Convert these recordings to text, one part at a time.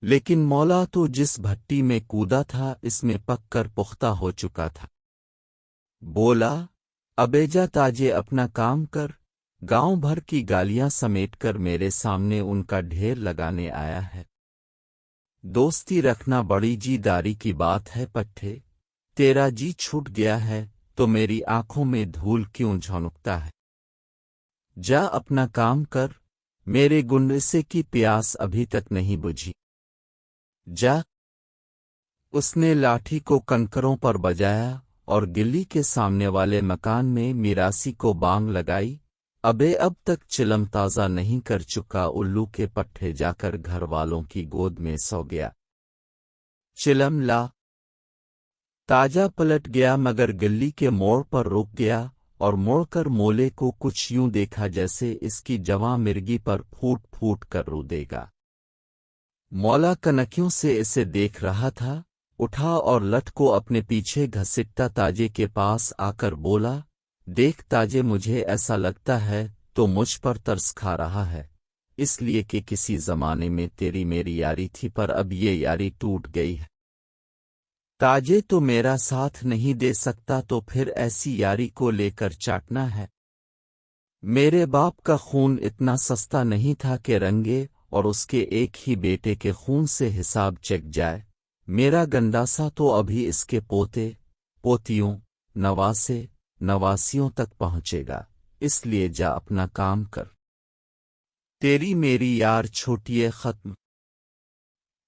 लेकिन मौला तो जिस भट्टी में कूदा था इसमें पक कर पुख्ता हो चुका था। बोला, अबेजा ताजे अपना काम कर, गांव भर की गालियां समेटकर मेरे सामने उनका ढेर लगाने आया है। दोस्ती रखना बड़ी जीदारी की बात है पट्टे, तेरा जी छूट गया है तो मेरी आंखों में धूल क्यों झोंकता है। जा अपना काम कर, मेरे गुंडसे की प्यास अभी तक नहीं बुझी। जा। उसने लाठी को कंकरों पर बजाया और गिल्ली के सामने वाले मकान में मिरासी को बांग लगाई। अबे अब तक चिलम ताज़ा नहीं कर चुका उल्लू के पट्टे जाकर घर वालों की गोद में सो गया। चिलम ला। ताजा पलट गया मगर गिल्ली के मोड़ पर रुक गया और मोड़कर मोले को कुछ यूं देखा जैसे इसकी जवां मिर्गी पर फूट फूट कर रू देगा। मौला कनखियों से इसे देख रहा था, उठा और लठ को अपने पीछे घसीटता ताजे के पास आकर बोला, देख ताजे, मुझे ऐसा लगता है तो मुझ पर तरस खा रहा है, इसलिए कि किसी जमाने में तेरी मेरी यारी थी पर अब ये यारी टूट गई है। ताजे तो मेरा साथ नहीं दे सकता तो फिर ऐसी यारी को लेकर चाटना है। मेरे बाप का खून इतना सस्ता नहीं था कि रंगे और उसके एक ही बेटे के खून से हिसाब चेक जाए। मेरा गंडासा तो अभी इसके पोते पोतियों नवासे नवासियों तक पहुंचेगा, इसलिए जा अपना काम कर। तेरी मेरी यार छोटिए खत्म,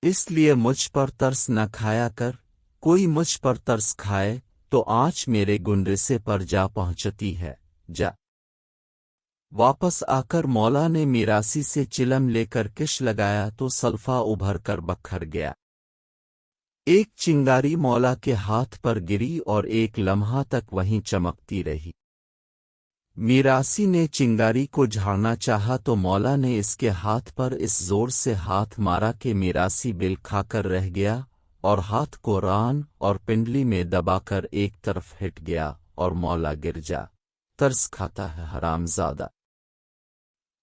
इसलिए मुझ पर तरस न खाया कर। कोई मुझ पर तरस खाए तो आँच मेरे गुंडसे पर जा पहुंचती है। जा। वापस आकर मौला ने मिरासी से चिलम लेकर किश लगाया तो सल्फा उभर कर बखर गया। एक चिंगारी मौला के हाथ पर गिरी और एक लम्हा तक वहीं चमकती रही। मिरासी ने चिंगारी को झाड़ना चाहा तो मौला ने इसके हाथ पर इस जोर से हाथ मारा कि मिरासी बिल खाकर रह गया और हाथ को रान और पिंडली में दबाकर एक तरफ हिट गया और मौला गिर जा। तरस खाता है हरामजादा।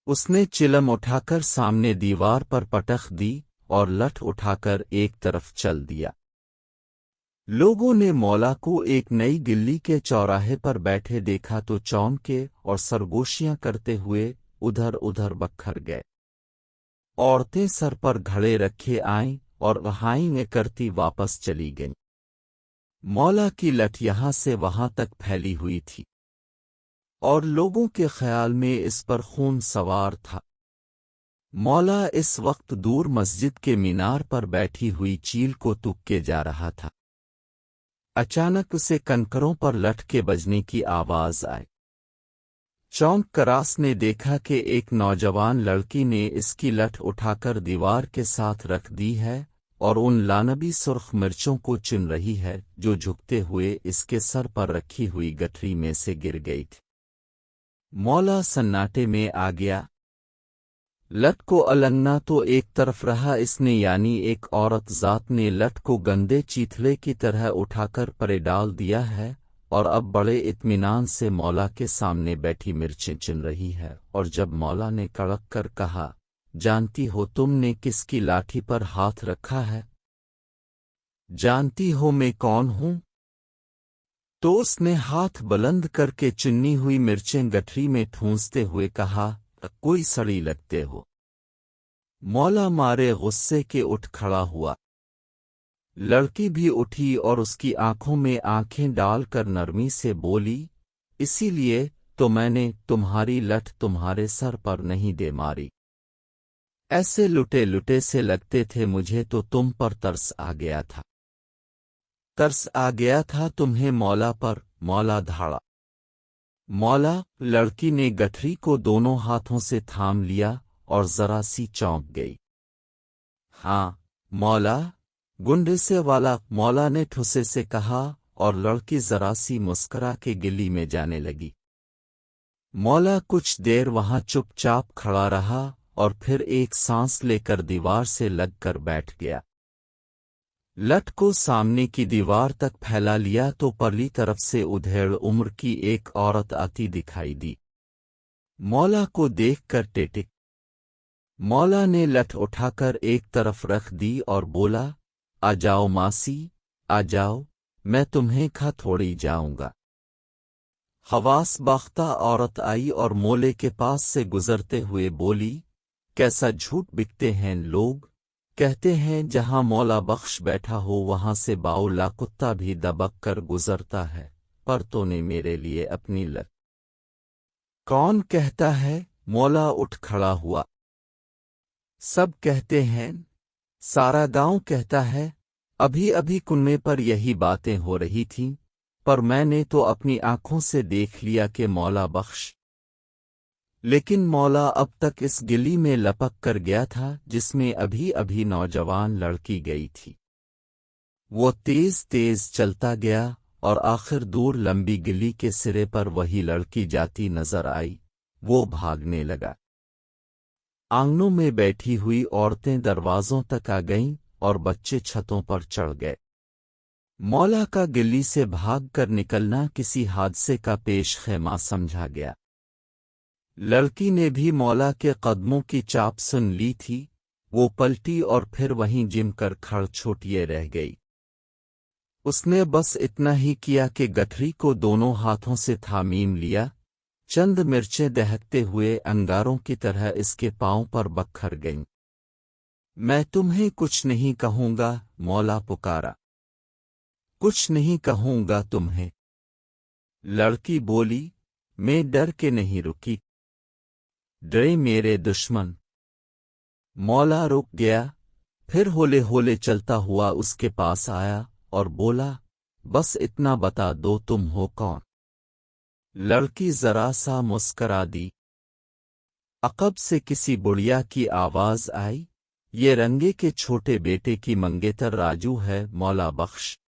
उसने चिलम उठाकर सामने दीवार पर पटक दी और लठ उठाकर एक तरफ चल दिया। लोगों ने मौला को एक नई गिल्ली के चौराहे पर बैठे देखा तो चौंके और सरगोशियां करते हुए उधर उधर बखर गए। औरतें सर पर घड़े रखे आईं और वहां करती वापस चली गईं। मौला की लठ यहां से वहां तक फैली हुई थी और लोगों के ख्याल में इस पर खून सवार था। मौला इस वक्त दूर मस्जिद के मीनार पर बैठी हुई चील को तुक्के जा रहा था। अचानक उसे कंकरों पर लठ के बजने की आवाज आई। चौंक करास ने देखा कि एक नौजवान लड़की ने इसकी लठ उठाकर दीवार के साथ रख दी है और उन लानबी सुर्ख मिर्चों को चुन रही है जो झुकते हुए इसके सर पर रखी हुई गठरी में से गिर गई थी। मौला सन्नाटे में आ गया। लठ को अलंगना तो एक तरफ रहा, इसने यानी एक औरत ज़ात ने लठ को गंदे चीथड़े की तरह उठाकर परे डाल दिया है और अब बड़े इत्मीनान से मौला के सामने बैठी मिर्चें चुन रही है। और जब मौला ने कड़क कर कहा, जानती हो तुमने किसकी लाठी पर हाथ रखा है? जानती हो मैं कौन हूं? तो उसने हाथ बुलंद करके चुन्नी हुई मिर्चें गठरी में ठूंसते हुए कहा, कोई सड़ी लगते हो। मौला मारे गुस्से के उठ खड़ा हुआ। लड़की भी उठी और उसकी आंखों में आंखें डालकर नरमी से बोली, इसीलिए तो मैंने तुम्हारी लठ तुम्हारे सर पर नहीं दे मारी। ऐसे लुटे लुटे से लगते थे मुझे तो तुम पर तरस आ गया था। तरस आ गया था तुम्हें मौला पर। मौला धाड़ा। मौला। लड़की ने गठरी को दोनों हाथों से थाम लिया और जरा सी चौंक गई। हाँ मौला, गुंडसे वाला, मौला ने ठुसे से कहा और लड़की जरा सी मुस्करा के गिल्ली में जाने लगी। मौला कुछ देर वहां चुपचाप खड़ा रहा और फिर एक सांस लेकर दीवार से लगकर बैठ गया। लठ को सामने की दीवार तक फैला लिया तो परली तरफ से उधेड़ उम्र की एक औरत आती दिखाई दी। मौला को देखकर टेटिक مولا نے لٹھ اٹھا کر ایک طرف رکھ دی اور بولا، آ جاؤ ماسی، آ جاؤ، میں تمہیں کھا تھوڑی جاؤں گا۔ حواس باختہ عورت آئی اور مولے کے پاس سے گزرتے ہوئے بولی، کیسا جھوٹ بکتے ہیں لوگ، کہتے ہیں جہاں مولا بخش بیٹھا ہو وہاں سے باؤلا کتا بھی دبک کر گزرتا ہے، پر تو نے میرے لیے اپنی لت۔ کون کہتا ہے؟ مولا اٹھ کھڑا ہوا۔ سب کہتے ہیں، سارا گاؤں کہتا ہے۔ ابھی ابھی کنویں پر یہی باتیں ہو رہی تھیں، پر میں نے تو اپنی آنکھوں سے دیکھ لیا کہ مولا بخش۔ لیکن مولا اب تک اس گلی میں لپک کر گیا تھا جس میں ابھی ابھی نوجوان لڑکی گئی تھی۔ وہ تیز تیز چلتا گیا اور آخر دور لمبی گلی کے سرے پر وہی لڑکی جاتی نظر آئی۔ وہ بھاگنے لگا۔ آنگنوں میں بیٹھی ہوئی عورتیں دروازوں تک آ گئیں اور بچے چھتوں پر چڑھ گئے۔ مولا کا گلی سے بھاگ کر نکلنا کسی حادثے کا پیش خیمہ سمجھا گیا۔ لڑکی نے بھی مولا کے قدموں کی چاپ سن لی تھی، وہ پلٹی اور پھر وہیں جم کر کھڑ چھوٹیے رہ گئی۔ اس نے بس اتنا ہی کیا کہ گٹھری کو دونوں ہاتھوں سے تھامیم لیا، چند مرچیں دہکتے ہوئے انگاروں کی طرح اس کے پاؤں پر بکھر گئیں۔ میں تمہیں کچھ نہیں کہوں گا، مولا پکارا۔ کچھ نہیں کہوں گا تمہیں، لڑکی بولی، میں ڈر کے نہیں رکی، ڈرے میرے دشمن۔ مولا رک گیا، پھر ہولے ہولے چلتا ہوا اس کے پاس آیا اور بولا، بس اتنا بتا دو تم ہو کون؟ لڑکی ذرا سا مسکرا دی۔ عقب سے کسی بڑھیا کی آواز آئی، یہ رنگے کے چھوٹے بیٹے کی منگیتر راجو ہے، مولا بخش۔